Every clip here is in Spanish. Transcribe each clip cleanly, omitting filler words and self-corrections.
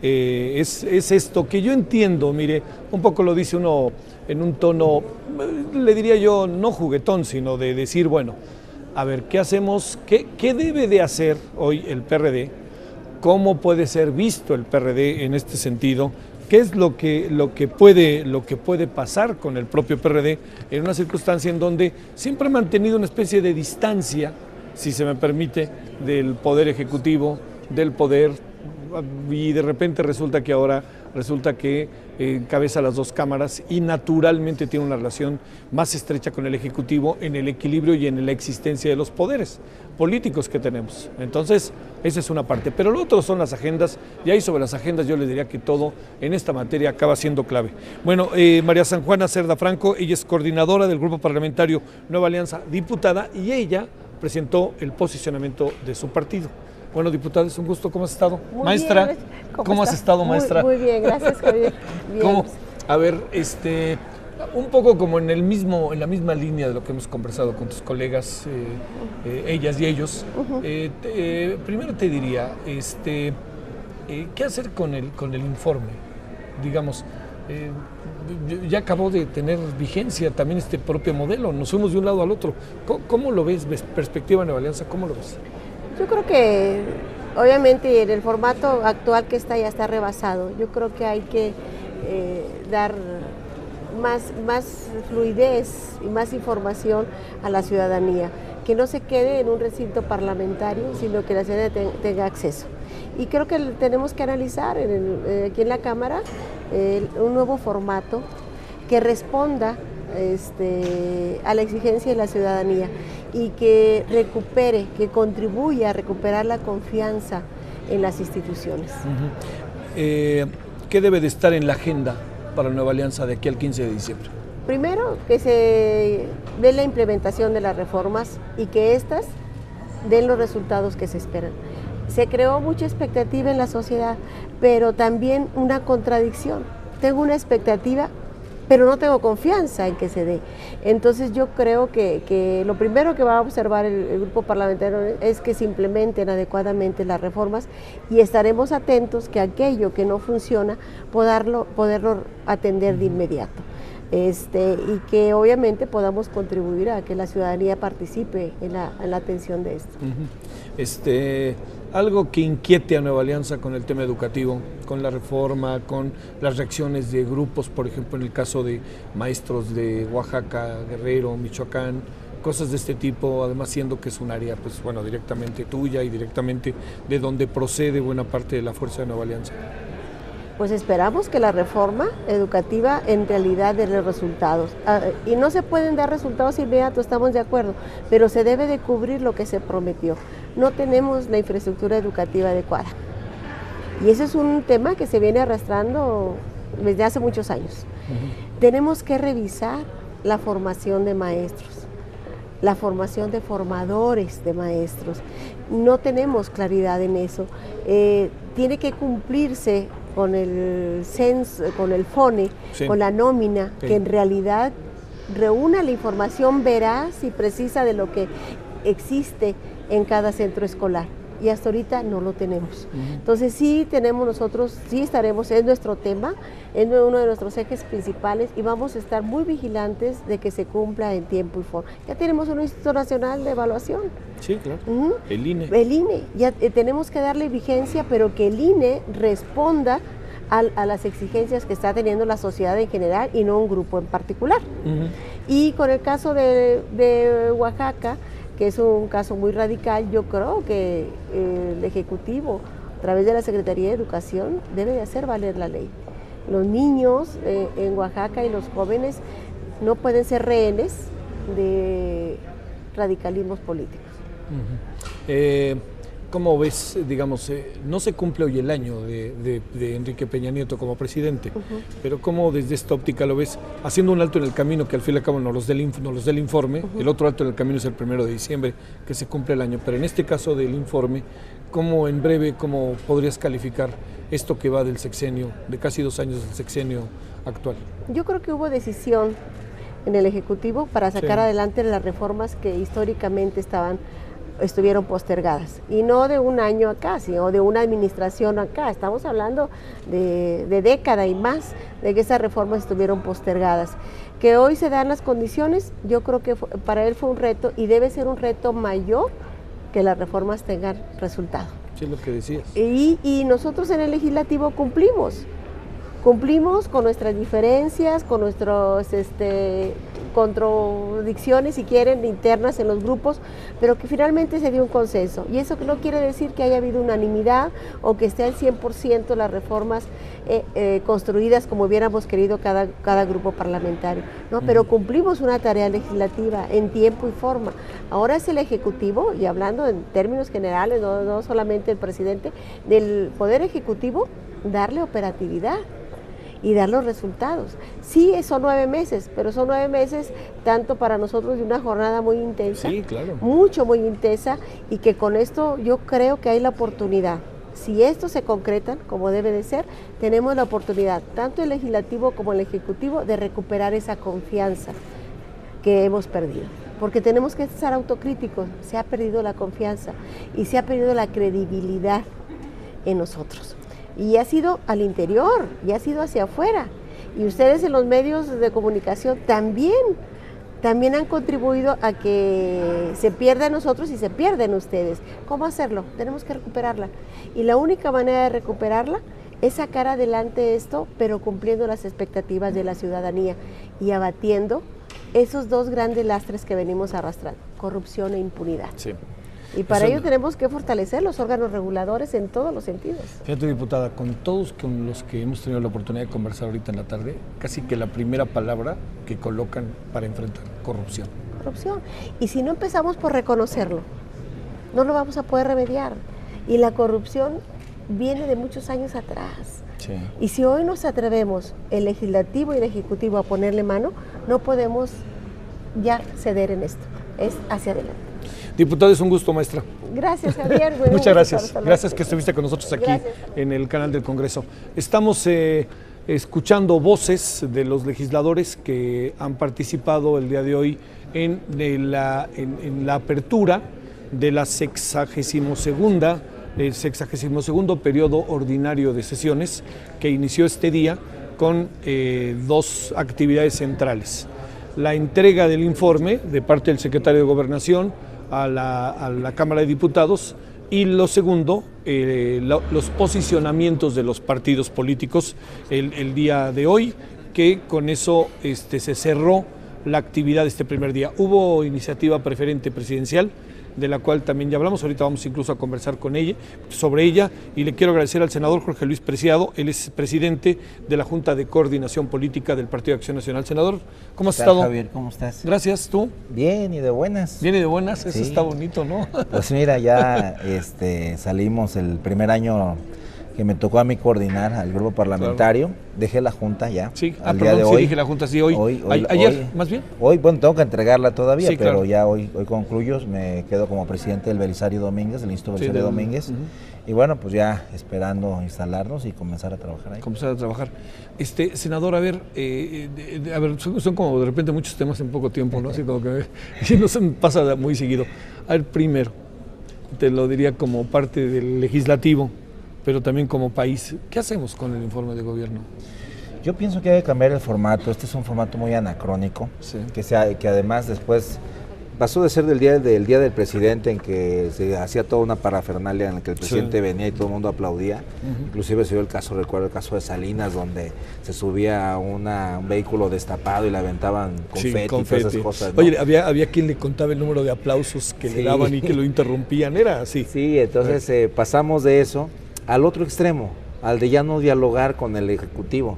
es esto que yo entiendo, mire, un poco lo dice uno en un tono, le diría yo, no juguetón, sino de decir, bueno, a ver, ¿qué hacemos? ¿Qué debe de hacer hoy el PRD? ¿Cómo puede ser visto el PRD en este sentido? ¿Qué es lo que puede pasar con el propio PRD en una circunstancia en donde siempre ha mantenido una especie de distancia, si se me permite, del poder ejecutivo, del poder, y de repente resulta que encabeza las dos cámaras y naturalmente tiene una relación más estrecha con el Ejecutivo en el equilibrio y en la existencia de los poderes políticos que tenemos. Entonces, esa es una parte. Pero lo otro son las agendas, y ahí sobre las agendas yo le diría que todo en esta materia acaba siendo clave. Bueno, María San Juana Cerda Franco, ella es coordinadora del Grupo Parlamentario Nueva Alianza, diputada, y ella presentó el posicionamiento de su partido. Bueno, diputada, es un gusto. ¿Cómo has estado? Muy maestra, bien. ¿Cómo has estado, maestra? Muy bien, gracias, Javier. Bien. ¿Cómo? A ver, un poco como en la misma línea de lo que hemos conversado con tus colegas, ellas y ellos. Primero te diría, ¿qué hacer con el informe? Digamos, ya acabó de tener vigencia también este propio modelo, nos fuimos de un lado al otro. ¿Cómo lo ves? Perspectiva Nueva Alianza, ¿cómo lo ves? Yo creo que obviamente en el formato actual que está ya está rebasado. Yo creo que hay que dar más fluidez y más información a la ciudadanía, que no se quede en un recinto parlamentario, sino que la ciudadanía tenga acceso. Y creo que tenemos que analizar aquí en la Cámara un nuevo formato que responda a la exigencia de la ciudadanía y que recupere, que contribuya a recuperar la confianza en las instituciones. ¿Qué debe de estar en la agenda para Nueva Alianza de aquí al 15 de diciembre? Primero, que se dé la implementación de las reformas y que éstas den los resultados que se esperan. Se creó mucha expectativa en la sociedad, pero también una contradicción. Tengo una expectativa, pero no tengo confianza en que se dé. Entonces yo creo que lo primero que va a observar el grupo parlamentario es que se implementen adecuadamente las reformas y estaremos atentos que aquello que no funciona poderlo atender de inmediato. Y que obviamente podamos contribuir a que la ciudadanía participe en la atención de esto. Algo que inquiete a Nueva Alianza con el tema educativo, con la reforma, con las reacciones de grupos, por ejemplo en el caso de maestros de Oaxaca, Guerrero, Michoacán, cosas de este tipo, además siendo que es un área pues bueno directamente tuya y directamente de donde procede buena parte de la fuerza de Nueva Alianza. Pues esperamos que la reforma educativa en realidad dé resultados. Y no se pueden dar resultados inmediatos, estamos de acuerdo, pero se debe de cubrir lo que se prometió. No tenemos la infraestructura educativa adecuada. Y ese es un tema que se viene arrastrando desde hace muchos años. Tenemos que revisar la formación de maestros, la formación de formadores de maestros. No tenemos claridad en eso. Tiene que cumplirse con el censo, con el FONE, sí, con la nómina, sí, que en realidad reúna la información veraz y precisa de lo que existe en cada centro escolar. Y hasta ahorita no lo tenemos. Entonces sí tenemos nosotros, sí estaremos, es nuestro tema, es uno de nuestros ejes principales y vamos a estar muy vigilantes de que se cumpla en tiempo y forma. Ya tenemos un Instituto Nacional de Evaluación. Sí, claro. El INE. El INE, ya tenemos que darle vigencia, pero que el INE responda a las exigencias que está teniendo la sociedad en general y no un grupo en particular. Y con el caso de Oaxaca, que es un caso muy radical, yo creo que el Ejecutivo, a través de la Secretaría de Educación, debe de hacer valer la ley. Los niños en Oaxaca y los jóvenes no pueden ser rehenes de radicalismos políticos. ¿Cómo ves, digamos, no se cumple hoy el año de Enrique Peña Nieto como presidente, pero cómo desde esta óptica lo ves, haciendo un alto en el camino, que al fin y al cabo nos los dé el informe, el otro alto en el camino es el 1 de diciembre, que se cumple el año, pero en este caso del informe, ¿cómo en breve, cómo podrías calificar esto que va del sexenio, de casi 2 años del sexenio actual? Yo creo que hubo decisión en el Ejecutivo para sacar adelante las reformas que históricamente estaban estuvieron postergadas, y no de un año acá, sino de una administración acá. Estamos hablando de década y más de que esas reformas estuvieron postergadas. Que hoy se dan las condiciones, yo creo que para él fue un reto, y debe ser un reto mayor que las reformas tengan resultado. Sí, lo que decías. Y nosotros en el legislativo cumplimos con nuestras diferencias, con nuestras contradicciones, si quieren, internas en los grupos, pero que finalmente se dio un consenso. Y eso no quiere decir que haya habido unanimidad o que esté al 100% las reformas construidas como hubiéramos querido cada grupo parlamentario, ¿no? Pero cumplimos una tarea legislativa en tiempo y forma. Ahora es el Ejecutivo, y hablando en términos generales, no solamente el presidente, del Poder Ejecutivo, darle operatividad y dar los resultados. Sí, son 9 meses, pero son 9 meses tanto para nosotros de una jornada muy intensa, sí, claro, muy intensa, y que con esto yo creo que hay la oportunidad. Si esto se concretan como debe de ser, tenemos la oportunidad, tanto el legislativo como el ejecutivo, de recuperar esa confianza que hemos perdido. Porque tenemos que estar autocríticos, se ha perdido la confianza y se ha perdido la credibilidad en nosotros. Y ha sido al interior, y ha sido hacia afuera. Y ustedes en los medios de comunicación también han contribuido a que se pierda en nosotros y se pierden ustedes. ¿Cómo hacerlo? Tenemos que recuperarla. Y la única manera de recuperarla es sacar adelante esto, pero cumpliendo las expectativas de la ciudadanía y abatiendo esos dos grandes lastres que venimos arrastrando: corrupción e impunidad. Sí. Y para ello tenemos que fortalecer los órganos reguladores en todos los sentidos. Fíjate, diputada, con todos con los que hemos tenido la oportunidad de conversar ahorita en la tarde, casi que la primera palabra que colocan para enfrentar: corrupción. Corrupción. Y si no empezamos por reconocerlo, no lo vamos a poder remediar. Y la corrupción viene de muchos años atrás. Sí. Y si hoy nos atrevemos, el legislativo y el ejecutivo, a ponerle mano, no podemos ya ceder en esto. Es hacia adelante. Diputado, es un gusto, maestra. Gracias, Javier. Muchas gracias. Gracias que estuviste con nosotros aquí en el canal del Congreso. Estamos escuchando voces de los legisladores que han participado el día de hoy en la apertura de la 62º periodo ordinario de sesiones, que inició este día con 2 actividades centrales: la entrega del informe de parte del secretario de Gobernación a la Cámara de Diputados, y lo segundo, los posicionamientos de los partidos políticos el día de hoy, que con eso se cerró la actividad de este primer día. Hubo iniciativa preferente presidencial, de la cual también ya hablamos. Ahorita vamos incluso a conversar sobre ella, y le quiero agradecer al senador Jorge Luis Preciado. Él es presidente de la Junta de Coordinación Política del Partido de Acción Nacional. Senador, ¿cómo has estado? Javier, ¿cómo estás? Gracias, ¿tú? Bien, y de buenas. Bien y de buenas, eso sí. Está bonito, ¿no? Pues mira, ya salimos el primer año que me tocó a mí coordinar al grupo parlamentario. Claro. Dejé la Junta ya. Sí, día de hoy. Dije la Junta, sí, ayer, más bien. Hoy, bueno, tengo que entregarla todavía, sí, pero claro. Ya hoy concluyo, me quedo como presidente del Belisario Domínguez, del Instituto Belisario Domínguez. Y bueno, pues ya esperando instalarnos y comenzar a trabajar ahí. Comenzar a trabajar. Senador, a ver, son como de repente muchos temas en poco tiempo, ¿no? Así como que no se me pasa muy seguido. A ver, primero, te lo diría como parte del legislativo, pero también como país, ¿qué hacemos con el informe de gobierno? Yo pienso que hay que cambiar el formato. Este es un formato muy anacrónico, sí. que además después pasó de ser del día del presidente, en que se hacía toda una parafernalia en la que el presidente venía y todo el mundo aplaudía. Inclusive se dio recuerdo el caso de Salinas, donde se subía a un vehículo destapado y le aventaban confeti y todas esas cosas, ¿no? Oye, había quien le contaba el número de aplausos que le daban y que lo interrumpían, era así. Sí, entonces pasamos de eso al otro extremo, al de ya no dialogar con el Ejecutivo.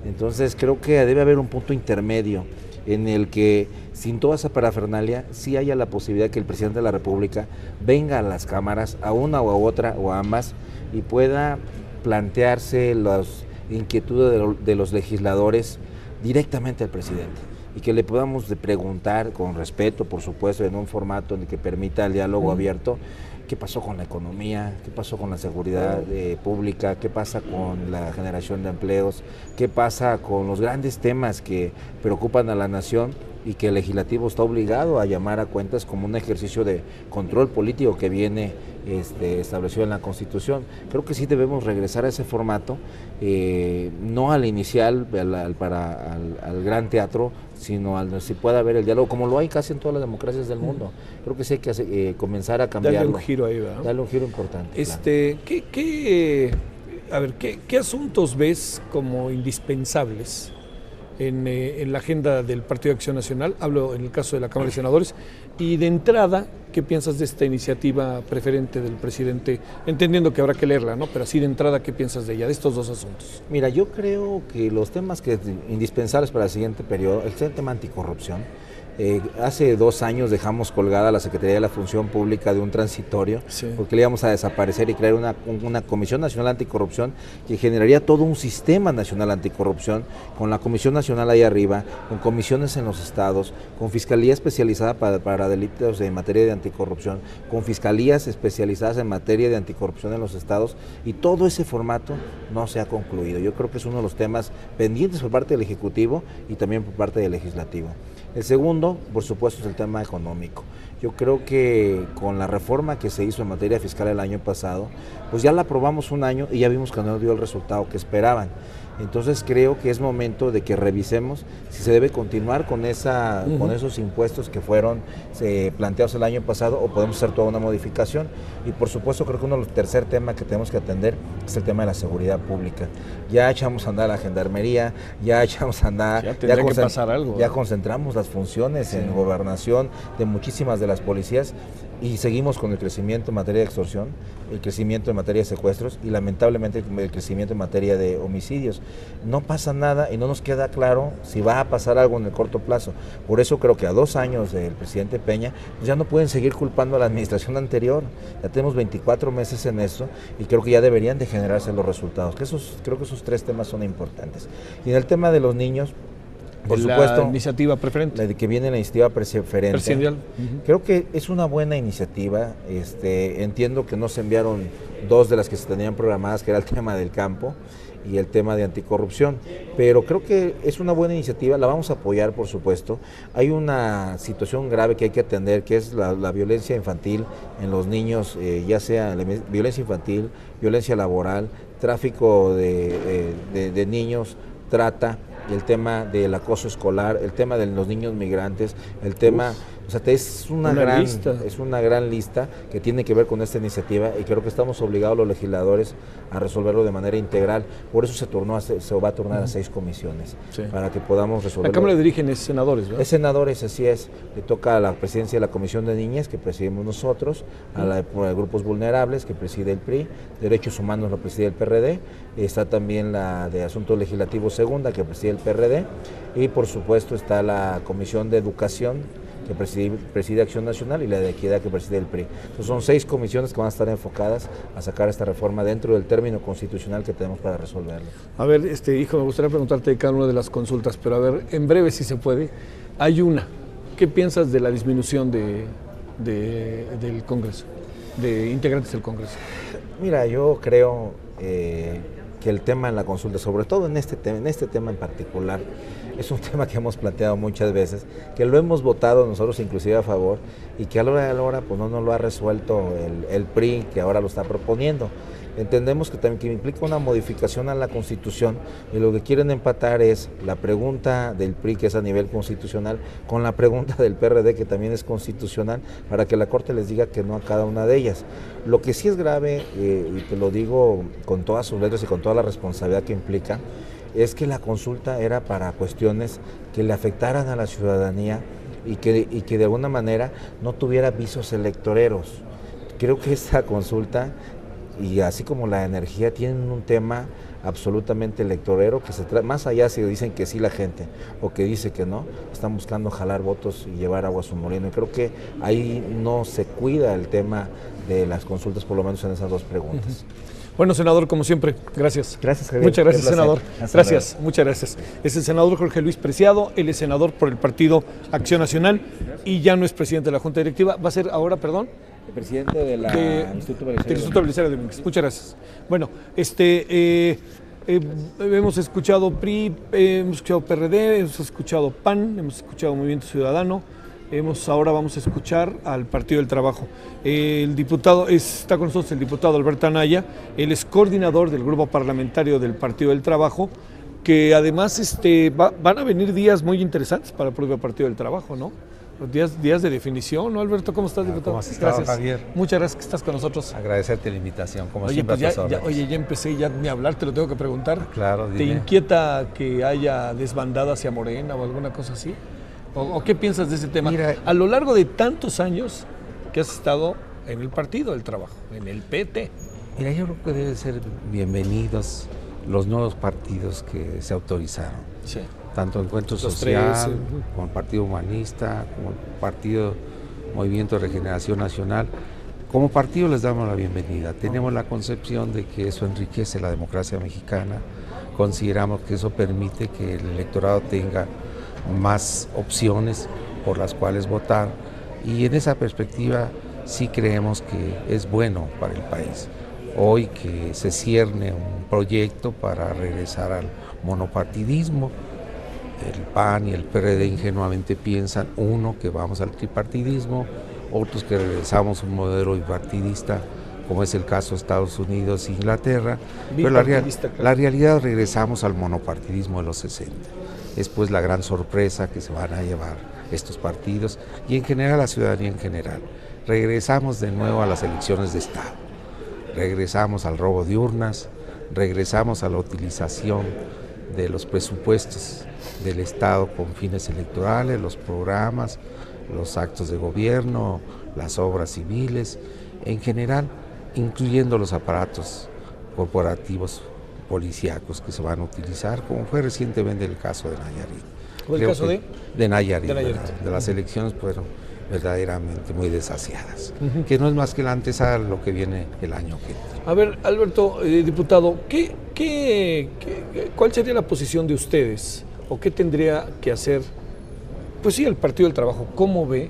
Entonces creo que debe haber un punto intermedio en el que, sin toda esa parafernalia, sí haya la posibilidad que el presidente de la República venga a las cámaras, a una o a otra o a ambas, y pueda plantearse las inquietudes de los legisladores directamente al presidente, y que le podamos preguntar con respeto, por supuesto, en un formato en el que permita el diálogo abierto. ¿Qué pasó con la economía? ¿Qué pasó con la seguridad pública? ¿Qué pasa con la generación de empleos? ¿Qué pasa con los grandes temas que preocupan a la nación? y que el legislativo está obligado a llamar a cuentas como un ejercicio de control político que viene establecido en la Constitución. Creo que sí debemos regresar a ese formato, no al inicial, al gran teatro, sino al si pueda haber el diálogo, como lo hay casi en todas las democracias del mundo. Creo que sí hay que comenzar a cambiarlo. Darle un giro ahí, ¿verdad? Darle un giro importante. Claro. ¿Qué asuntos ves como indispensables en la agenda del Partido de Acción Nacional? Hablo en el caso de la Cámara de Senadores. Y de entrada, ¿qué piensas de esta iniciativa preferente del presidente? Entendiendo que habrá que leerla, ¿no? Pero así de entrada, ¿qué piensas de ella, de estos dos asuntos? Mira, yo creo que los temas que indispensables para el siguiente periodo, el tema anticorrupción. Hace 2 años dejamos colgada la Secretaría de la Función Pública de un transitorio, sí, porque le íbamos a desaparecer y crear una Comisión Nacional Anticorrupción que generaría todo un sistema nacional anticorrupción, con la Comisión Nacional ahí arriba, con comisiones en los estados, con fiscalía especializada para delitos en materia de anticorrupción, con fiscalías especializadas en materia de anticorrupción en los estados, y todo ese formato no se ha concluido. Yo creo que es uno de los temas pendientes por parte del Ejecutivo y también por parte del Legislativo. El segundo, por supuesto, es el tema económico. Yo creo que con la reforma que se hizo en materia fiscal el año pasado, pues ya la aprobamos un año y ya vimos que no dio el resultado que esperaban. Entonces creo que es momento de que revisemos si se debe continuar con con esos impuestos que fueron planteados el año pasado, o podemos hacer toda una modificación. Y por supuesto creo que tercer tema que tenemos que atender es el tema de la seguridad pública. Ya echamos a andar la gendarmería, ya echamos a andar, ya concentramos las funciones en gobernación de muchísimas de las policías, y seguimos con el crecimiento en materia de extorsión, el crecimiento en materia de secuestros y lamentablemente el crecimiento en materia de homicidios. No pasa nada y no nos queda claro si va a pasar algo en el corto plazo. Por eso creo que a 2 años del presidente Peña, pues ya no pueden seguir culpando a la administración anterior. Ya tenemos 24 meses en esto y creo que ya deberían de generarse los resultados. Creo que esos 3 temas son importantes. Y en el tema de los niños, por supuesto, la iniciativa preferente. La que viene la iniciativa preferente. Presidencial. Creo que es una buena iniciativa. Entiendo que no se enviaron 2 de las que se tenían programadas, que era el tema del campo y el tema de anticorrupción, pero creo que es una buena iniciativa, la vamos a apoyar, por supuesto. Hay una situación grave que hay que atender, que es la violencia infantil en los niños, ya sea violencia infantil, violencia laboral, tráfico de niños, trata, el tema del acoso escolar, el tema de los niños migrantes, el tema, o sea, es una gran lista que tiene que ver con esta iniciativa, y creo que estamos obligados los legisladores a resolverlo de manera integral. Por eso se va a turnar a 6 comisiones, sí, para que podamos resolverlo. La Cámara de Dirigen es senadores, ¿verdad? Es senadores, así es. Le toca a la presidencia de la Comisión de Niñez, que presidimos nosotros, a la de grupos vulnerables, que preside el PRI, Derechos Humanos lo preside el PRD, está también la de Asuntos Legislativos Segunda, que preside el PRD, y por supuesto está la Comisión de Educación, que preside Acción Nacional, y la de Equidad, que preside el PRI. Entonces son 6 comisiones que van a estar enfocadas a sacar esta reforma dentro del término constitucional que tenemos para resolverlo. A ver, hijo, me gustaría preguntarte de cada una de las consultas, pero a ver, en breve si se puede. Hay una. ¿Qué piensas de la disminución del Congreso, de integrantes del Congreso? Mira, yo creo que el tema en la consulta, sobre todo en este tema en particular, es un tema que hemos planteado muchas veces, que lo hemos votado nosotros inclusive a favor, y que a la hora de la hora pues no nos lo ha resuelto el PRI, que ahora lo está proponiendo. Entendemos que también que implica una modificación a la Constitución, y lo que quieren empatar es la pregunta del PRI, que es a nivel constitucional, con la pregunta del PRD, que también es constitucional, para que la Corte les diga que no a cada una de ellas. Lo que sí es grave, y te lo digo con todas sus letras y con toda la responsabilidad que implica, es que la consulta era para cuestiones que le afectaran a la ciudadanía y que de alguna manera no tuviera visos electoreros. Creo que esta consulta, y así como la energía, tienen un tema absolutamente electorero, que más allá si dicen que sí la gente o que dice que no, están buscando jalar votos y llevar agua a su molino. Y creo que ahí no se cuida el tema de las consultas, por lo menos en esas 2 preguntas. Bueno, senador, como siempre, gracias. Gracias, Javier. Muchas gracias, senador. Gracias, muchas gracias. Es el senador Jorge Luis Preciado, él es senador por el Partido Acción Nacional y ya no es presidente de la Junta Directiva. ¿Va a ser ahora, perdón? El presidente del Instituto Belisario Domínguez. Muchas gracias. Bueno, Hemos escuchado PRI, hemos escuchado PRD, hemos escuchado PAN, hemos escuchado Movimiento Ciudadano, ahora vamos a escuchar al Partido del Trabajo. El diputado, está con nosotros el diputado Alberto Anaya, él es coordinador del grupo parlamentario del Partido del Trabajo, que además van a venir días muy interesantes para el propio Partido del Trabajo, ¿no? Días de definición, ¿no, Alberto? ¿Cómo estás, diputado? ¿Cómo has estado, gracias, Javier? Muchas gracias que estás con nosotros. Agradecerte la invitación, como Oye, siempre. pues ya empecé ya ni a hablar, te lo tengo que preguntar. Claro, dime. ¿Te inquieta que haya desbandado hacia Morena o alguna cosa así? ¿O qué piensas de ese tema? Mira, a lo largo de tantos años que has estado en el Partido del Trabajo, en el PT. Mira, yo creo que deben ser bienvenidos los nuevos partidos que se autorizaron. Sí. Tanto Encuentro Los Social, 13. como el Partido Humanista, como el Partido Movimiento de Regeneración Nacional. Como partido les damos la bienvenida. Tenemos la concepción de que eso enriquece la democracia mexicana. Consideramos que eso permite que el electorado tenga más opciones por las cuales votar. Y en esa perspectiva sí creemos que es bueno para el país. Hoy que se cierne un proyecto para regresar al monopartidismo, el PAN y el PRD ingenuamente piensan, uno, que vamos al tripartidismo, otros que regresamos a un modelo bipartidista, como es el caso de Estados Unidos e Inglaterra, pero la realidad regresamos al monopartidismo de los 60. Es pues la gran sorpresa que se van a llevar estos partidos y en general la ciudadanía en general. Regresamos de nuevo a las elecciones de Estado, regresamos al robo de urnas, regresamos a la utilización de los presupuestos del Estado con fines electorales, los programas, los actos de gobierno, las obras civiles, en general, incluyendo los aparatos corporativos policíacos que se van a utilizar, como fue recientemente el caso de Nayarit. ¿Fue el caso de Nayarit? De las elecciones fueron verdaderamente muy desasiadas, que no es más que la antesala de lo que viene el año que entra. A ver, Alberto, diputado, ¿cuál sería la posición de ustedes? ¿O qué tendría que hacer, pues sí, el Partido del Trabajo? ¿Cómo ve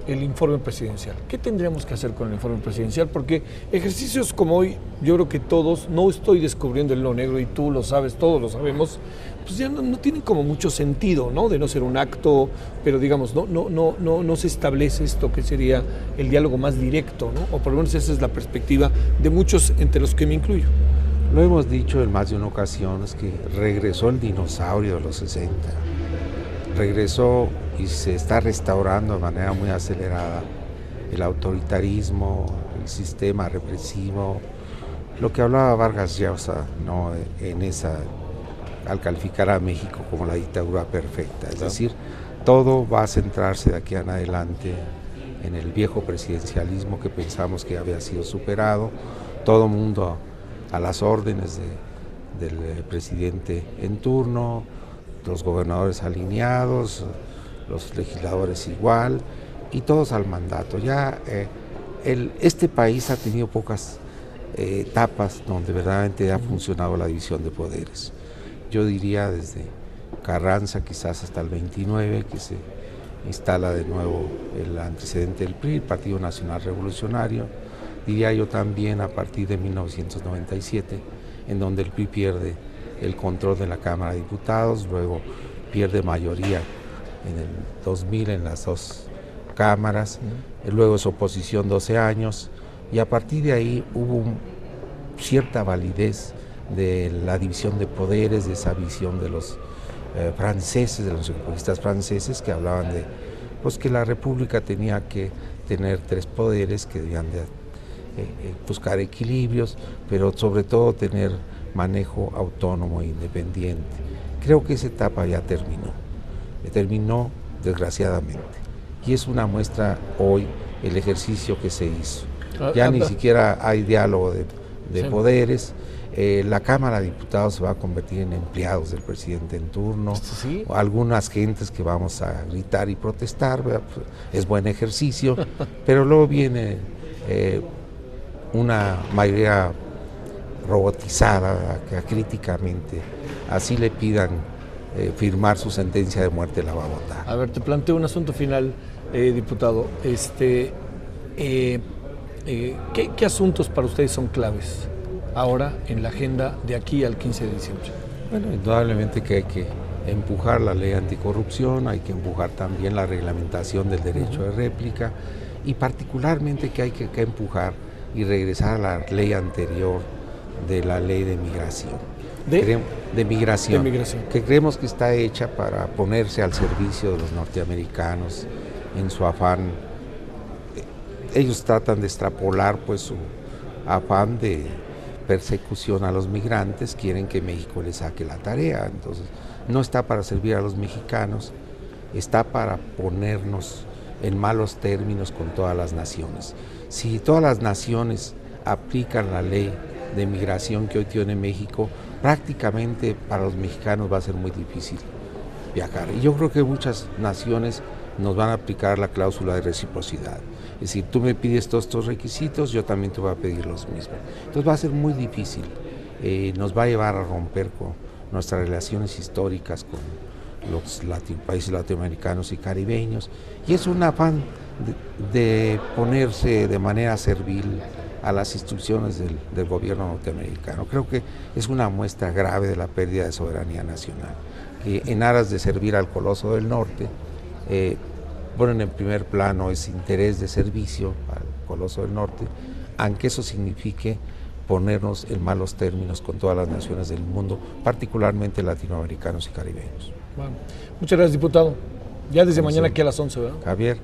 el informe presidencial? ¿Qué tendríamos que hacer con el informe presidencial? Porque ejercicios como hoy, yo creo que todos, no estoy descubriendo el hilo negro y tú lo sabes, todos lo sabemos, pues ya no tienen como mucho sentido, ¿no? De no ser un acto, pero digamos, no se establece esto que sería el diálogo más directo, ¿no? O por lo menos esa es la perspectiva de muchos, entre los que me incluyo. Lo hemos dicho en más de una ocasión, es que regresó el dinosaurio de los 60, regresó y se está restaurando de manera muy acelerada el autoritarismo, el sistema represivo, lo que hablaba Vargas Llosa, ¿no? Al calificar a México como la dictadura perfecta, es decir, todo va a centrarse de aquí en adelante en el viejo presidencialismo que pensamos que había sido superado, todo mundo a las órdenes del presidente en turno, los gobernadores alineados, los legisladores igual, y todos al mandato. Ya este país ha tenido pocas etapas donde verdaderamente ha funcionado la división de poderes. Yo diría desde Carranza quizás hasta el 29, que se instala de nuevo el antecedente del PRI, el Partido Nacional Revolucionario. Diría yo también a partir de 1997, en donde el PRI pierde el control de la Cámara de Diputados, luego pierde mayoría en el 2000 en las dos cámaras, luego es oposición 12 años, y a partir de ahí hubo cierta validez de la división de poderes, de esa visión de los franceses, de los ecologistas franceses, que hablaban de pues, que la República tenía que tener tres poderes que debían de buscar equilibrios, pero sobre todo tener manejo autónomo e independiente. Creo que esa etapa ya terminó desgraciadamente, y es una muestra hoy el ejercicio que se hizo. Ya ni siquiera hay diálogo de poderes. La Cámara de Diputados se va a convertir en empleados del presidente en turno. ¿Sí? Algunas gentes que vamos a gritar y protestar, pues, es buen ejercicio, pero luego viene una mayoría robotizada que críticamente, así le pidan firmar su sentencia de muerte, la va a votar. A ver, te planteo un asunto final, diputado. ¿Qué asuntos para ustedes son claves ahora en la agenda de aquí al 15 de diciembre? Bueno, indudablemente que hay que empujar la ley anticorrupción, hay que empujar también la reglamentación del derecho de réplica y particularmente que hay que empujar y regresar a la ley anterior de la ley de migración. De migración, que creemos que está hecha para ponerse al servicio de los norteamericanos en su afán. Ellos tratan de extrapolar pues su afán de persecución a los migrantes, quieren que México les saque la tarea, entonces no está para servir a los mexicanos, está para ponernos en malos términos con todas las naciones. Si todas las naciones aplican la ley de migración que hoy tiene México, prácticamente para los mexicanos va a ser muy difícil viajar. Y yo creo que muchas naciones nos van a aplicar la cláusula de reciprocidad. Es decir, tú me pides todos estos requisitos, yo también te voy a pedir los mismos. Entonces va a ser muy difícil, nos va a llevar a romper con nuestras relaciones históricas con los países latinoamericanos y caribeños. Y es un afán de ponerse de manera servil a las instrucciones del gobierno norteamericano. Creo que es una muestra grave de la pérdida de soberanía nacional, que en aras de servir al coloso del norte, ponen en primer plano ese interés de servicio al coloso del norte, aunque eso signifique ponernos en malos términos con todas las naciones del mundo, particularmente latinoamericanos y caribeños. Bueno, muchas gracias, diputado. Ya desde mañana aquí a las 11, ¿verdad? Javier,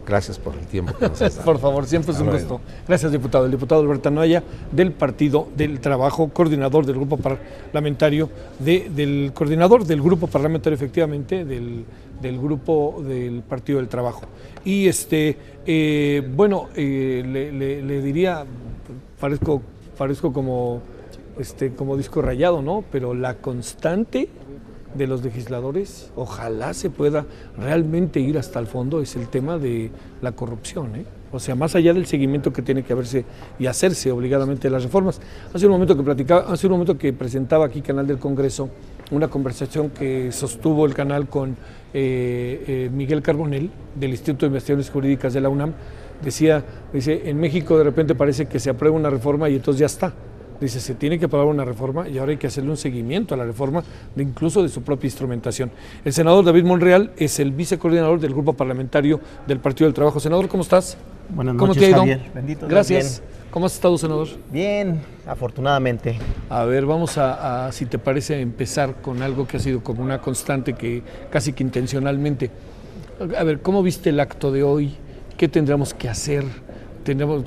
gracias por el tiempo que nos has dado. Por favor, siempre es un gusto. Gracias, diputado. El diputado Alberto Anaya, del Partido del Trabajo, coordinador del grupo parlamentario, del coordinador del grupo parlamentario, efectivamente, del grupo del Partido del Trabajo. Y le diría, parezco como disco rayado, ¿no? Pero la constante de los legisladores, ojalá se pueda realmente ir hasta el fondo, es el tema de la corrupción, ¿eh? O sea, más allá del seguimiento que tiene que haberse y hacerse obligadamente de las reformas. Hace un momento que presentaba aquí Canal del Congreso una conversación que sostuvo el canal con Miguel Carbonell, del Instituto de Investigaciones Jurídicas de la UNAM. Dice, en México de repente parece que se aprueba una reforma y entonces ya está. Dice, se tiene que aprobar una reforma y ahora hay que hacerle un seguimiento a la reforma, incluso de su propia instrumentación. El senador David Monreal es el vicecoordinador del grupo parlamentario del Partido del Trabajo. Senador, ¿cómo estás? Buenas noches, ¿Cómo te ha ido? Javier. Bendito Dios. Gracias. Bien. ¿Cómo has estado, senador? Bien, afortunadamente. A ver, vamos a, si te parece, empezar con algo que ha sido como una constante, que casi que intencionalmente. A ver, ¿cómo viste el acto de hoy? ¿Qué tendríamos que hacer?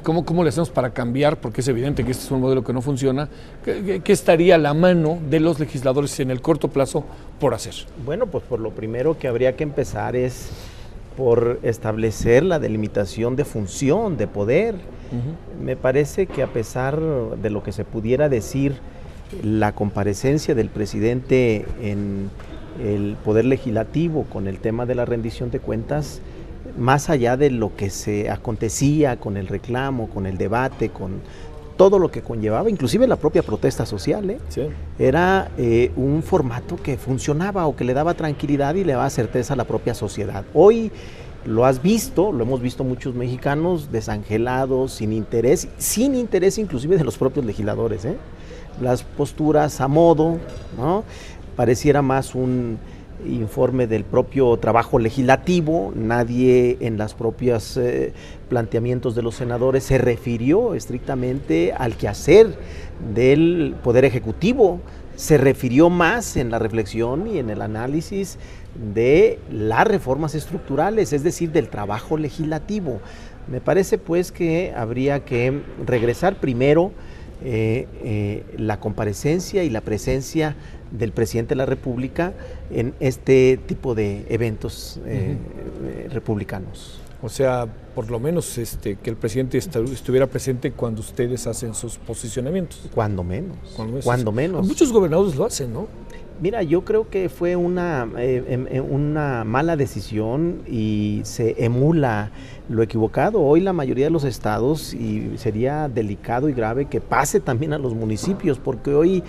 ¿Cómo le hacemos para cambiar? Porque es evidente que este es un modelo que no funciona. ¿Qué estaría a la mano de los legisladores en el corto plazo por hacer? Bueno, pues por lo primero que habría que empezar es por establecer la delimitación de función, de poder. Me parece que a pesar de lo que se pudiera decir, la comparecencia del presidente en el Poder Legislativo con el tema de la rendición de cuentas, más allá de lo que se acontecía con el reclamo, con el debate, con todo lo que conllevaba, inclusive la propia protesta social, sí. Era un formato que funcionaba o que le daba tranquilidad y le daba certeza a la propia sociedad. Hoy lo has visto, lo hemos visto muchos mexicanos desangelados, sin interés inclusive de los propios legisladores, las posturas a modo, ¿no? Pareciera más un informe del propio trabajo legislativo, nadie en las propias planteamientos de los senadores se refirió estrictamente al quehacer del Poder Ejecutivo, se refirió más en la reflexión y en el análisis de las reformas estructurales, es decir, del trabajo legislativo. Me parece pues que habría que regresar primero la comparecencia y la presencia del presidente de la República en este tipo de eventos republicanos. O sea, por lo menos que el presidente estuviera presente cuando ustedes hacen sus posicionamientos. Cuando menos. Muchos gobernadores lo hacen, ¿no? Mira, yo creo que fue una mala decisión y se emula lo equivocado. Hoy la mayoría de los estados, y sería delicado y grave que pase también a los municipios, porque hoy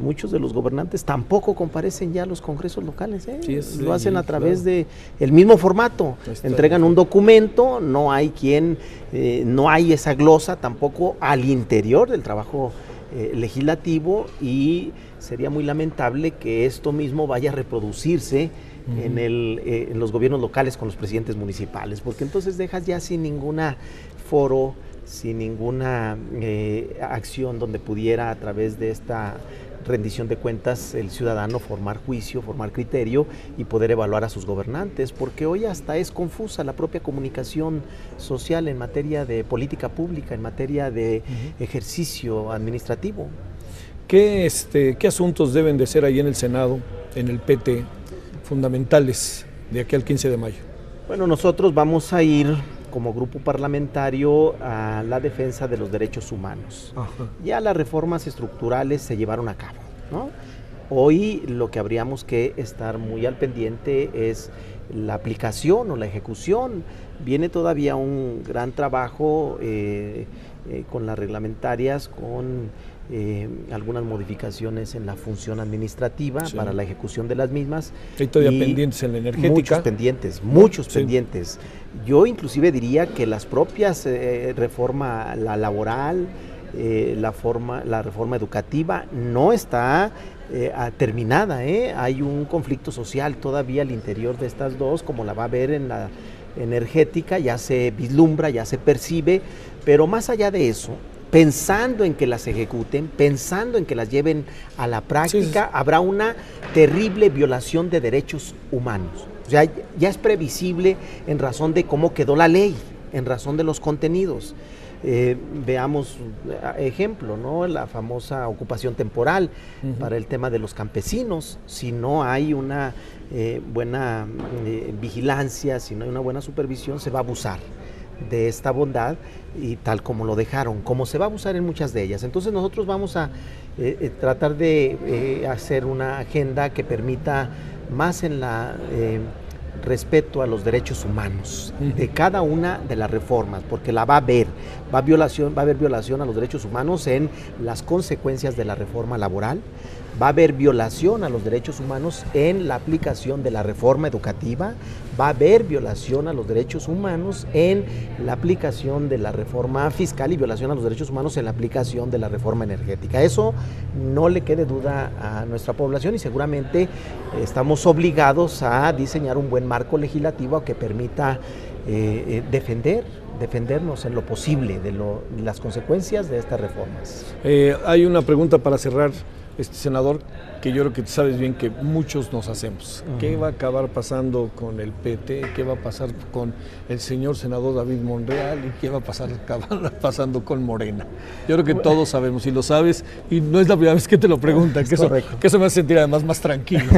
muchos de los gobernantes tampoco comparecen ya a los congresos locales, Sí, lo hacen a través de el mismo formato. Entregan un documento, no hay esa glosa tampoco al interior del trabajo legislativo, y sería muy lamentable que esto mismo vaya a reproducirse en los gobiernos locales con los presidentes municipales, porque entonces dejas ya sin ninguna foro, sin ninguna acción donde pudiera, a través de esta rendición de cuentas, el ciudadano formar juicio, formar criterio y poder evaluar a sus gobernantes, porque hoy hasta es confusa la propia comunicación social en materia de política pública, en materia de ejercicio administrativo. ¿Qué asuntos deben de ser ahí en el Senado, en el PT, fundamentales de aquí al 15 de mayo? Bueno, nosotros vamos a ir como grupo parlamentario a la defensa de los derechos humanos. Ajá. Ya las reformas estructurales se llevaron a cabo, ¿no? Hoy lo que habríamos que estar muy al pendiente es la aplicación o la ejecución. Viene todavía un gran trabajo con las reglamentarias, con algunas modificaciones en la función administrativa para la ejecución de las mismas. Hay todavía pendientes en la energética. Muchos pendientes. Yo inclusive diría que las propias reforma laboral, la reforma educativa no está terminada. Hay un conflicto social todavía al interior de estas dos, como la va a haber en la energética, ya se vislumbra, ya se percibe, pero más allá de eso, pensando en que las ejecuten, pensando en que las lleven a la práctica, habrá una terrible violación de derechos humanos. O sea, ya es previsible en razón de cómo quedó la ley, en razón de los contenidos. Veamos ejemplo, ¿no? La famosa ocupación temporal para el tema de los campesinos. Si no hay una buena vigilancia, si no hay una buena supervisión, se va a abusar de esta bondad, y tal como lo dejaron, como se va a abusar en muchas de ellas. Entonces nosotros vamos a tratar de hacer una agenda que permita más en la respeto a los derechos humanos de cada una de las reformas, porque la va a haber, va a haber violación a los derechos humanos en las consecuencias de la reforma laboral, va a haber violación a los derechos humanos en la aplicación de la reforma educativa, va a haber violación a los derechos humanos en la aplicación de la reforma fiscal y violación a los derechos humanos en la aplicación de la reforma energética. Eso no le quede duda a nuestra población, y seguramente estamos obligados a diseñar un buen marco legislativo que permita defendernos en lo posible de las consecuencias de estas reformas. Hay una pregunta para cerrar, senador, que yo creo que sabes bien que muchos nos hacemos. ¿Qué va a acabar pasando con el PT? ¿Qué va a pasar con el señor senador David Monreal? ¿Y qué va a acabar pasando con Morena? Yo creo que todos sabemos, y lo sabes, y no es la primera vez que te lo preguntan, que eso me hace sentir además más tranquilo.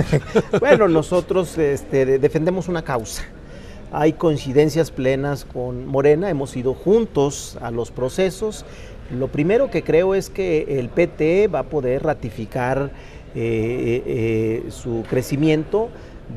Bueno, nosotros defendemos una causa. Hay coincidencias plenas con Morena, hemos ido juntos a los procesos. Lo primero que creo es que el PT va a poder ratificar su crecimiento,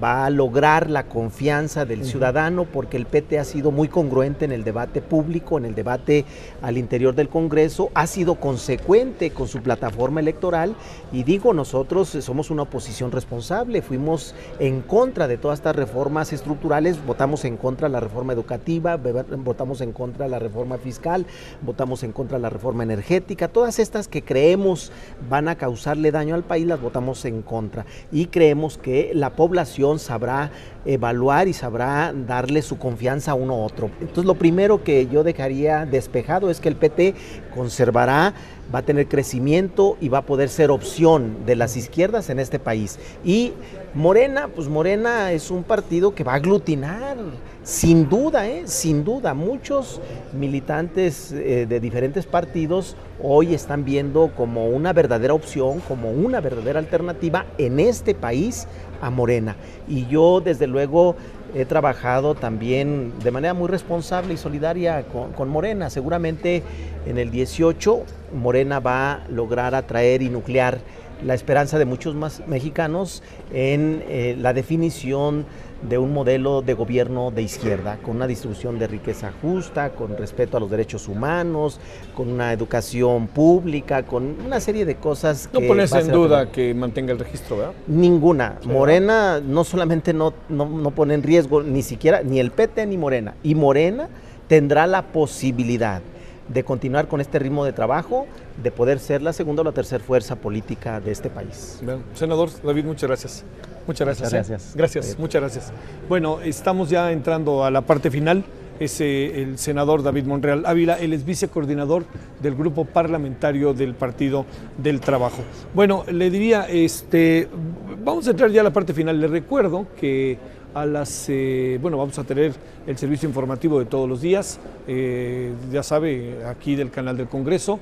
va a lograr la confianza del ciudadano, porque el PT ha sido muy congruente en el debate público, en el debate al interior del Congreso, ha sido consecuente con su plataforma electoral, y digo, nosotros somos una oposición responsable, fuimos en contra de todas estas reformas estructurales, votamos en contra de la reforma educativa, votamos en contra de la reforma fiscal, votamos en contra de la reforma energética, todas estas que creemos van a causarle daño al país, las votamos en contra, y creemos que la población sabrá evaluar y sabrá darle su confianza a uno u otro. Entonces, lo primero que yo dejaría despejado es que el PT conservará, va a tener crecimiento y va a poder ser opción de las izquierdas en este país. Y Morena, pues Morena es un partido que va a aglutinar, sin duda, muchos militantes de diferentes partidos hoy están viendo como una verdadera opción, como una verdadera alternativa en este país a Morena. Y yo, desde luego, he trabajado también de manera muy responsable y solidaria con Morena. Seguramente en el 18 Morena va a lograr atraer y nuclear la esperanza de muchos más mexicanos en la definición de un modelo de gobierno de izquierda, con una distribución de riqueza justa, con respeto a los derechos humanos, con una educación pública, con una serie de cosas que... No pones en duda que mantenga el registro, ¿verdad? Ninguna. Sí, Morena no solamente no pone en riesgo ni siquiera ni el PT ni Morena, y Morena tendrá la posibilidad de continuar con este ritmo de trabajo, de poder ser la segunda o la tercera fuerza política de este país. Bien. Senador David, muchas gracias. Muchas gracias. Gracias. Gracias, muchas gracias. Bueno, estamos ya entrando a la parte final. Es el senador David Monreal Ávila, él es vicecoordinador del grupo parlamentario del Partido del Trabajo. Bueno, le diría, vamos a entrar ya a la parte final. Le recuerdo que a las, vamos a tener el servicio informativo de todos los días, ya sabe, aquí del canal del Congreso.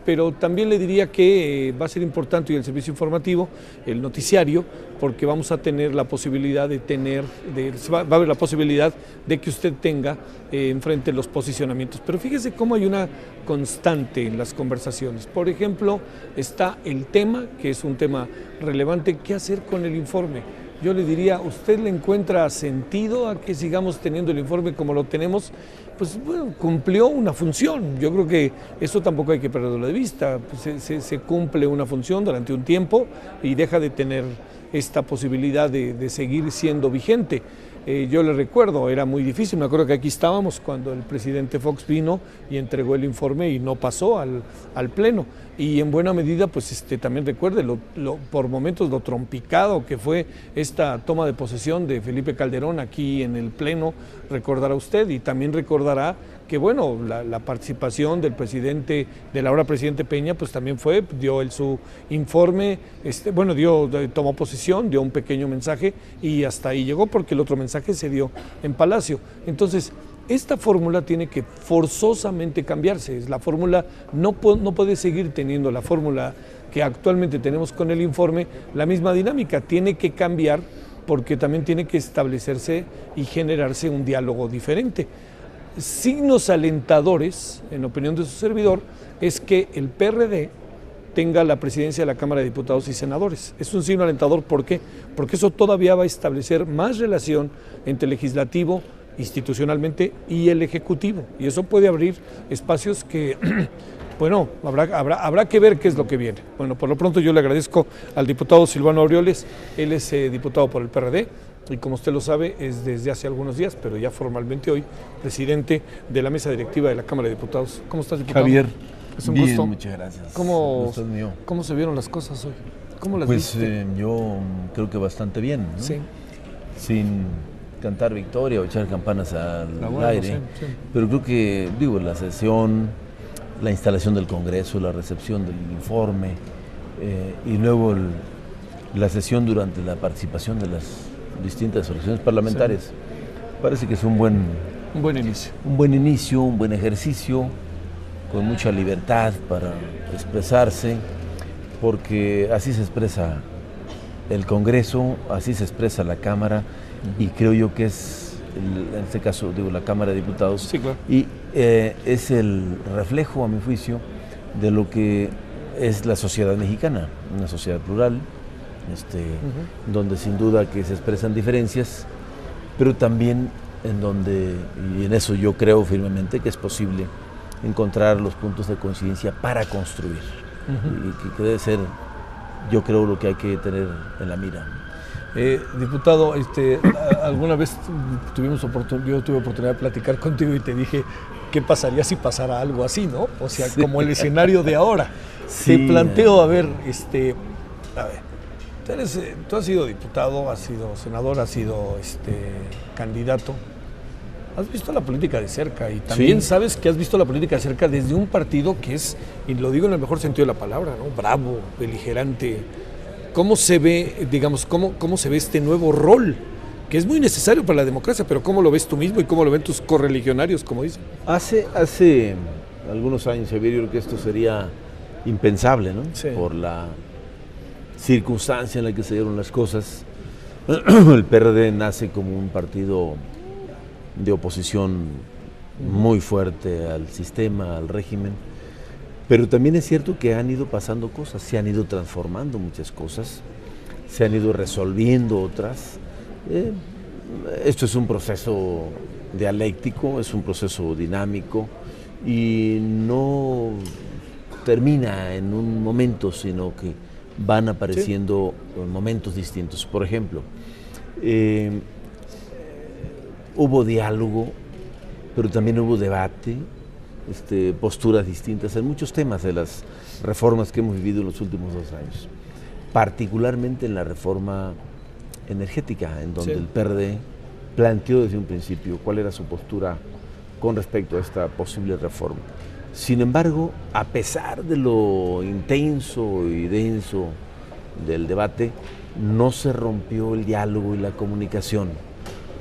Pero también le diría que va a ser importante el servicio informativo, el noticiario, porque vamos a tener la posibilidad va a haber la posibilidad de que usted tenga enfrente los posicionamientos. Pero fíjese cómo hay una constante en las conversaciones. Por ejemplo, está el tema, que es un tema relevante, ¿qué hacer con el informe? Yo le diría, ¿usted le encuentra sentido a que sigamos teniendo el informe como lo tenemos? Pues bueno, cumplió una función. Yo creo que eso tampoco hay que perderlo de vista. Pues se cumple una función durante un tiempo y deja de tener esta posibilidad de seguir siendo vigente. Yo le recuerdo, era muy difícil, me acuerdo que aquí estábamos cuando el presidente Fox vino y entregó el informe y no pasó al Pleno. Y en buena medida, pues también recuerde por momentos lo trompicado que fue esta toma de posesión de Felipe Calderón aquí en el Pleno, recordará usted, y también recordará que bueno, la participación del presidente, del ahora presidente Peña, pues también dio su informe, tomó posesión, dio un pequeño mensaje y hasta ahí llegó, porque el otro mensaje se dio en Palacio. Entonces, esta fórmula tiene que forzosamente cambiarse. La fórmula no puede seguir teniendo la fórmula que actualmente tenemos con el informe, la misma dinámica, tiene que cambiar porque también tiene que establecerse y generarse un diálogo diferente. Signos alentadores, en opinión de su servidor, es que el PRD tenga la presidencia de la Cámara de Diputados y Senadores. Es un signo alentador, ¿por qué? Porque eso todavía va a establecer más relación entre el legislativo, institucionalmente, y el ejecutivo, y eso puede abrir espacios que, bueno, habrá que ver qué es lo que viene. Bueno, por lo pronto yo le agradezco al diputado Silvano Aureoles, él es diputado por el PRD, y como usted lo sabe, es desde hace algunos días, pero ya formalmente hoy, presidente de la mesa directiva de la Cámara de Diputados. ¿Cómo estás, diputado? Javier, es un bien, gusto. muchas gracias. ¿Cómo mío. se vieron las cosas hoy? ¿Cómo las Pues viste? yo creo que bastante bien, ¿no? Sí. Sin cantar victoria o echar campanas al aire, sí. pero creo que, la sesión, la instalación del Congreso, la recepción del informe y luego la sesión durante la participación de las distintas organizaciones parlamentarias, sí. Parece que es un buen inicio. Un buen inicio, un buen ejercicio, con mucha libertad para expresarse, porque así se expresa el Congreso, así se expresa la Cámara, y creo yo que es, en este caso, la Cámara de Diputados, sí, claro. Y es el reflejo, a mi juicio, de lo que es la sociedad mexicana, una sociedad plural, donde sin duda que se expresan diferencias, pero también en donde, y en eso yo creo firmemente que es posible encontrar los puntos de coincidencia para construir, y que debe ser, yo creo, lo que hay que tener en la mira. Diputado, alguna vez yo tuve oportunidad de platicar contigo y te dije qué pasaría si pasara algo así, ¿no? O sea, sí. Como el escenario de ahora. Sí. Te planteo, a ver, tú has sido diputado, has sido senador, has sido candidato. Has visto la política de cerca y también sí. Sabes que has visto la política de cerca desde un partido que es, y lo digo en el mejor sentido de la palabra, ¿no? Bravo, beligerante. ¿Cómo se ve, cómo se ve este nuevo rol, que es muy necesario para la democracia, pero cómo lo ves tú mismo y cómo lo ven tus correligionarios, como dicen? Hace algunos años, Javier, yo creo que esto sería impensable, ¿no? Sí. Por la circunstancia en la que se dieron las cosas. El PRD nace como un partido de oposición muy fuerte al sistema, al régimen. Pero también es cierto que han ido pasando cosas, se han ido transformando muchas cosas, se han ido resolviendo otras. Esto es un proceso dialéctico, es un proceso dinámico y no termina en un momento, sino que van apareciendo sí. Momentos distintos. Por ejemplo, hubo diálogo, pero también hubo debate, posturas distintas en muchos temas de las reformas que hemos vivido en los últimos 2 años, particularmente en la reforma energética, en donde el PRD planteó desde un principio cuál era su postura con respecto a esta posible reforma. Sin embargo, a pesar de lo intenso y denso del debate, no se rompió el diálogo y la comunicación,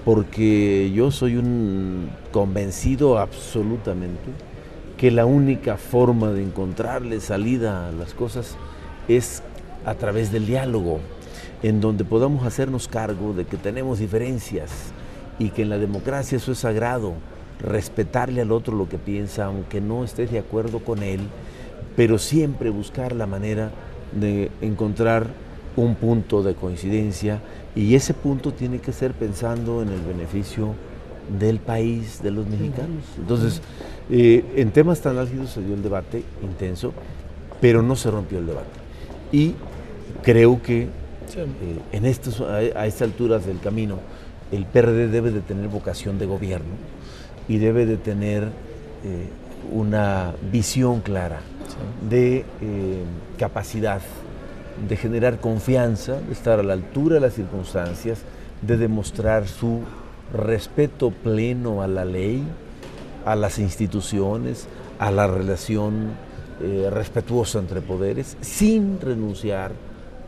porque yo soy un convencido absolutamente que la única forma de encontrarle salida a las cosas es a través del diálogo, en donde podamos hacernos cargo de que tenemos diferencias y que en la democracia eso es sagrado, respetarle al otro lo que piensa, aunque no estés de acuerdo con él, pero siempre buscar la manera de encontrar un punto de coincidencia, y ese punto tiene que ser pensando en el beneficio del país, de los mexicanos. Entonces, en temas tan álgidos se dio el debate intenso, pero no se rompió el debate. Y creo que a estas alturas del camino, el PRD debe de tener vocación de gobierno y debe de tener una visión clara de capacidad de generar confianza, de estar a la altura de las circunstancias, de demostrar su respeto pleno a la ley, a las instituciones, a la relación respetuosa entre poderes, sin renunciar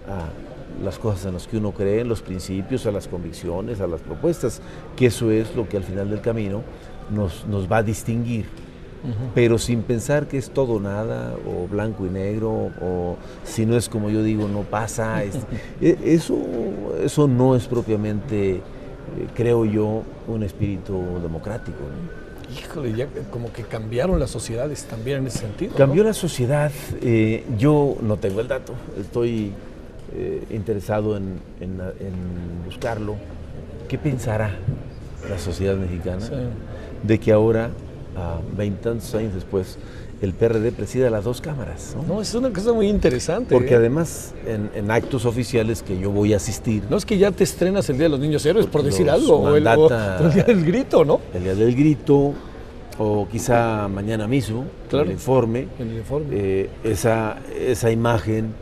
a las cosas en las que uno cree, en los principios, a las convicciones, a las propuestas, que eso es lo que al final del camino nos va a distinguir, pero sin pensar que es todo o nada, o blanco y negro, o si no es como yo digo, no pasa. Eso no es propiamente, creo yo, un espíritu democrático, ¿no? Híjole, ya como que cambiaron las sociedades también en ese sentido. Cambió, ¿no? La sociedad, yo no tengo el dato, estoy interesado en buscarlo. ¿Qué pensará la sociedad mexicana de que ahora, a 20 años después, el PRD presida las 2 cámaras? No, es una cosa muy interesante. Porque además, en actos oficiales que yo voy a asistir... No es que ya te estrenas el Día de los Niños Héroes, por decir algo, o el Día del Grito, ¿no? El Día del Grito, o quizá mañana mismo, claro, el informe. El informe. Esa imagen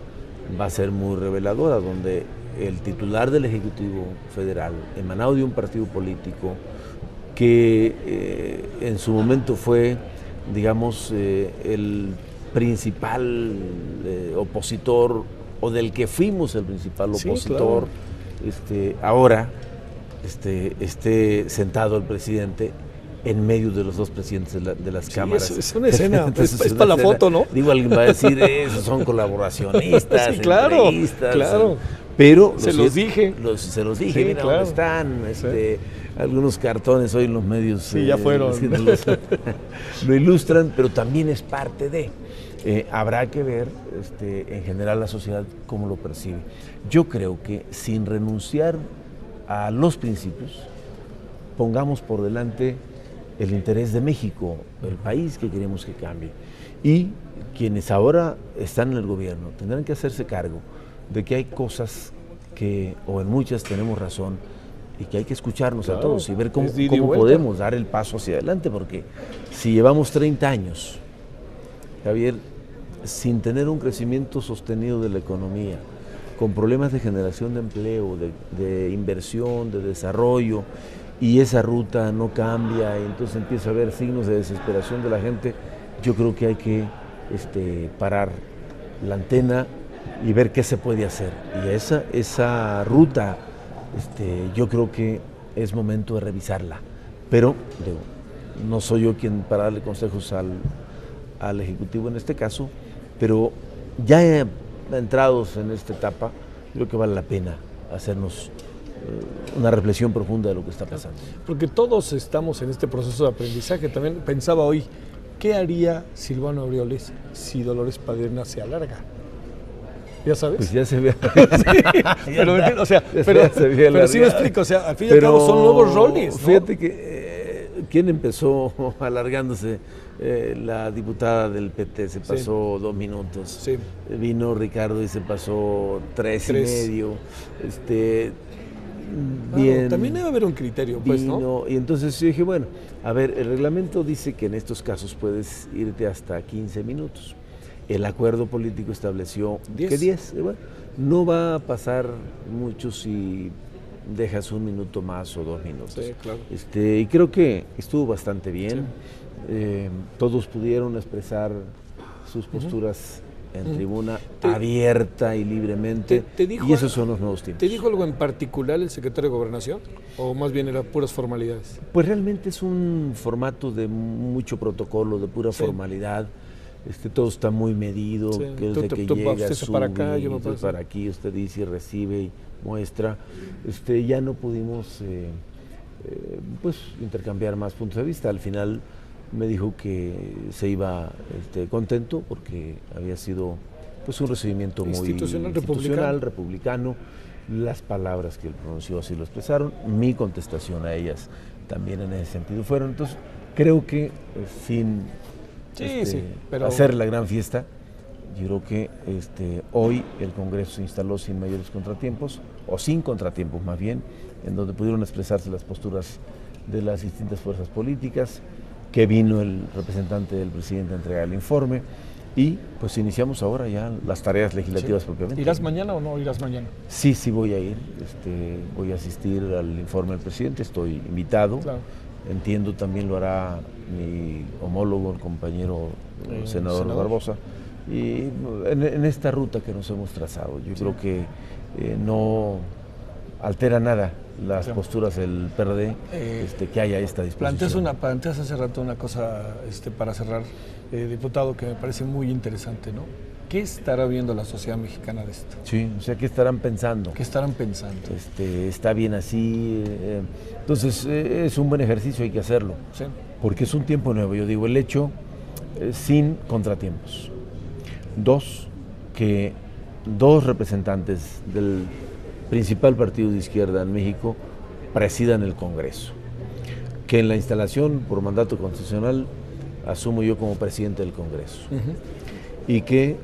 va a ser muy reveladora, donde el titular del Ejecutivo Federal, emanado de un partido político, que en su momento fue, digamos, el principal opositor, o del que fuimos el principal opositor, claro. Ahora esté sentado el presidente en medio de los 2 presidentes de las cámaras. Es una escena, es para la foto, ¿no? Digo, alguien va a decir, esos son colaboracionistas, sí, claro, entrevistas, claro. Pero se los dije, sí, mira, claro, dónde están, algunos cartones hoy en los medios. Sí, ya fueron. Lo ilustran, pero también es parte de. Habrá que ver, en general, la sociedad cómo lo percibe. Yo creo que sin renunciar a los principios, pongamos por delante el interés de México, el país que queremos que cambie. Y quienes ahora están en el gobierno tendrán que hacerse cargo de que hay cosas que, o en muchas tenemos razón, y que hay que escucharnos a todos y ver cómo podemos dar el paso hacia adelante, porque si llevamos 30 años, Javier, sin tener un crecimiento sostenido de la economía, con problemas de generación de empleo, de inversión, de desarrollo, y esa ruta no cambia, y entonces empieza a haber signos de desesperación de la gente, yo creo que hay que parar la antena y ver qué se puede hacer. Y esa ruta, yo creo que es momento de revisarla. Pero no soy yo quien para darle consejos al Ejecutivo en este caso, pero ya entrados en esta etapa, creo que vale la pena hacernos una reflexión profunda de lo que está pasando. Porque todos estamos en este proceso de aprendizaje. También pensaba hoy, ¿qué haría Silvano Aureoles si Dolores Padierna se alarga? ¿Ya sabes? Pues ya se ve. Sí, pero sí me explico, o sea, al fin y al cabo son nuevos roles, ¿no? Fíjate que ¿quién empezó alargándose? La diputada del PT se pasó 2 minutos. Vino Ricardo y se pasó 3 y medio. bien. También debe haber un criterio, pues, ¿no? Y entonces yo dije, bueno, a ver, el reglamento dice que en estos casos puedes irte hasta 15 minutos. El acuerdo político estableció 10. que 10. Bueno, no va a pasar mucho si dejas un minuto más o 2 minutos. Sí, claro. Y creo que estuvo bastante bien. Sí. Todos pudieron expresar sus posturas en tribuna abierta y libremente, y esos son los nuevos tiempos. ¿Te dijo algo en particular el secretario de Gobernación o más bien eran puras formalidades? Pues realmente es un formato de mucho protocolo, de pura formalidad. Todo está muy medido, que desde que llega, usted para acá, yo me para aquí, usted dice y recibe y muestra. Ya no pudimos pues intercambiar más puntos de vista. Al final me dijo que se iba contento porque había sido pues un recibimiento muy institucional, republicano. Las palabras que él pronunció así lo expresaron, mi contestación a ellas también en ese sentido fueron. Entonces creo que sin pero hacer la gran fiesta, yo creo que hoy el Congreso se instaló sin mayores contratiempos, o sin contratiempos más bien, en donde pudieron expresarse las posturas de las distintas fuerzas políticas, que vino el representante del presidente a entregar el informe, y pues iniciamos ahora ya las tareas legislativas propiamente. ¿Irás mañana o no irás mañana? Sí, voy a ir, voy a asistir al informe del presidente, estoy invitado. Claro. Entiendo también lo hará mi homólogo, el compañero senador Barbosa, y en esta ruta que nos hemos trazado. Yo creo que no altera nada las posturas del PRD que haya esta disposición. Planteas hace rato una cosa para cerrar, diputado, que me parece muy interesante, ¿no? ¿Qué estará viendo la sociedad mexicana de esto? Sí, o sea, ¿qué estarán pensando? ¿Qué estarán pensando? Está bien así. Entonces, es un buen ejercicio, hay que hacerlo. Sí. Porque es un tiempo nuevo. Yo digo, el hecho sin contratiempos. 2, que 2 representantes del principal partido de izquierda en México presidan el Congreso. Que en la instalación por mandato constitucional asumo yo como presidente del Congreso. Y que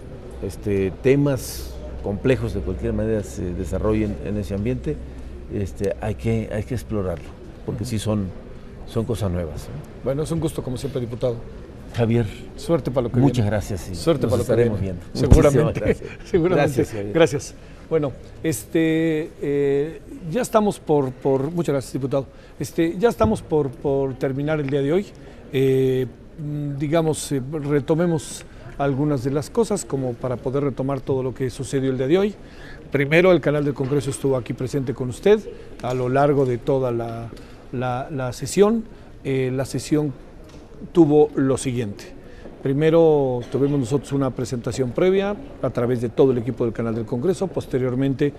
temas complejos de cualquier manera se desarrollen en ese ambiente, hay que explorarlo, porque sí son cosas nuevas. Bueno, es un gusto como siempre, diputado. Javier, suerte para lo que muchas viene. Gracias. Suerte para lo que viene. Viendo. Seguramente. Gracias. Seguramente. Gracias, Javier. Gracias. Bueno, ya estamos muchas gracias, diputado. Ya estamos por terminar el día de hoy. Retomemos algunas de las cosas como para poder retomar todo lo que sucedió el día de hoy. Primero, el canal del Congreso estuvo aquí presente con usted a lo largo de toda la sesión. La sesión tuvo lo siguiente. Primero tuvimos nosotros una presentación previa a través de todo el equipo del canal del Congreso. Posteriormente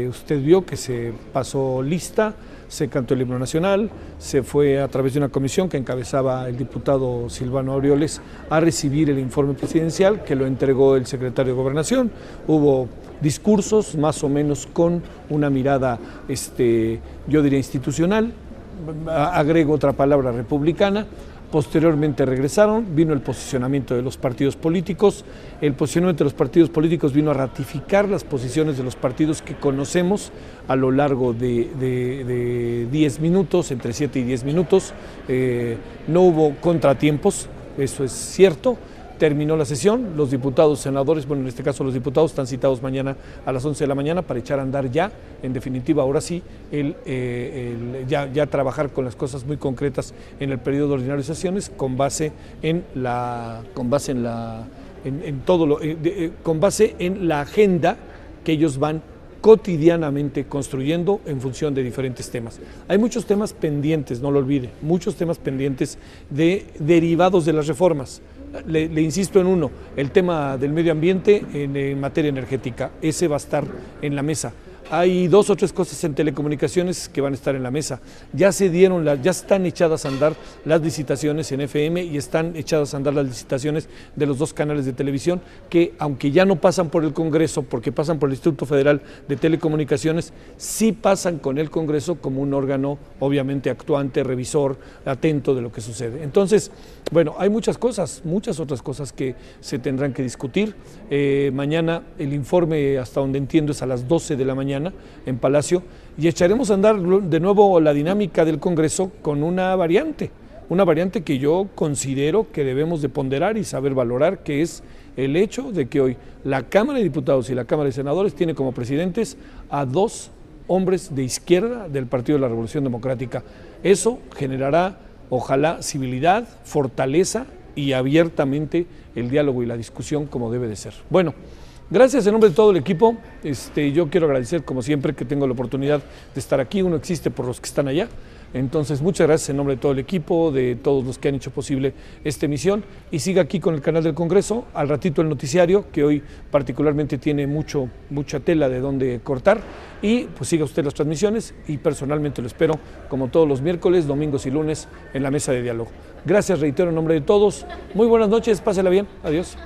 usted vio que se pasó lista, se cantó el himno nacional, se fue a través de una comisión que encabezaba el diputado Silvano Aureoles a recibir el informe presidencial que lo entregó el secretario de Gobernación. Hubo discursos más o menos con una mirada, yo diría institucional, agrego otra palabra, republicana. Posteriormente regresaron, vino el posicionamiento de los partidos políticos. El posicionamiento de los partidos políticos vino a ratificar las posiciones de los partidos que conocemos a lo largo de 10 minutos, entre 7 y 10 minutos. No hubo contratiempos, eso es cierto. Terminó la sesión, los diputados, senadores, bueno, en este caso los diputados están citados mañana a las 11 de la mañana para echar a andar ya, en definitiva, ahora sí, ya trabajar con las cosas muy concretas en el periodo ordinario de sesiones con base en la agenda que ellos van cotidianamente construyendo en función de diferentes temas. Hay muchos temas pendientes, no lo olvide, muchos temas pendientes derivados de las reformas. Le insisto en uno, el tema del medio ambiente en materia energética, ese va a estar en la mesa. Hay 2 o 3 cosas en telecomunicaciones que van a estar en la mesa. Ya están echadas a andar las licitaciones en FM y están echadas a andar las licitaciones de los 2 canales de televisión que, aunque ya no pasan por el Congreso, porque pasan por el Instituto Federal de Telecomunicaciones, sí pasan con el Congreso como un órgano obviamente actuante, revisor, atento de lo que sucede. Entonces, bueno, hay muchas otras cosas que se tendrán que discutir. Mañana el informe, hasta donde entiendo, es a las 12 de la mañana. mañana en Palacio, y echaremos a andar de nuevo la dinámica del Congreso con una variante que yo considero que debemos de ponderar y saber valorar, que es el hecho de que hoy la Cámara de Diputados y la Cámara de Senadores tiene como presidentes a 2 hombres de izquierda del Partido de la Revolución Democrática. Eso generará, ojalá, civilidad, fortaleza y abiertamente el diálogo y la discusión como debe de ser. Bueno, gracias en nombre de todo el equipo. Yo quiero agradecer, como siempre, que tengo la oportunidad de estar aquí. Uno existe por los que están allá. Entonces, muchas gracias en nombre de todo el equipo, de todos los que han hecho posible esta emisión. Y siga aquí con el canal del Congreso. Al ratito el noticiario, que hoy particularmente tiene mucha tela de donde cortar. Y pues siga usted las transmisiones y personalmente lo espero, como todos los miércoles, domingos y lunes, en la mesa de diálogo. Gracias, reitero, en nombre de todos. Muy buenas noches, pásela bien. Adiós.